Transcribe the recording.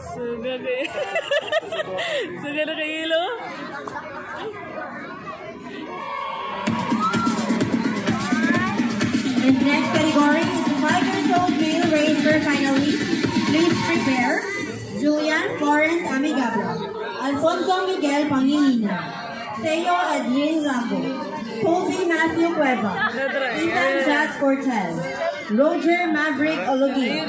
Suga kayo. Suga na kayo. And the next category is the 5-year-old male racer finally. Please prepare. Julian Florence Amigabla, Alfonso Miguel Pangilinan, Teo Edwin Rambo, Kobe Matthew Cueva, Ethan Jazz Cortez, Roger Maverick Ologi.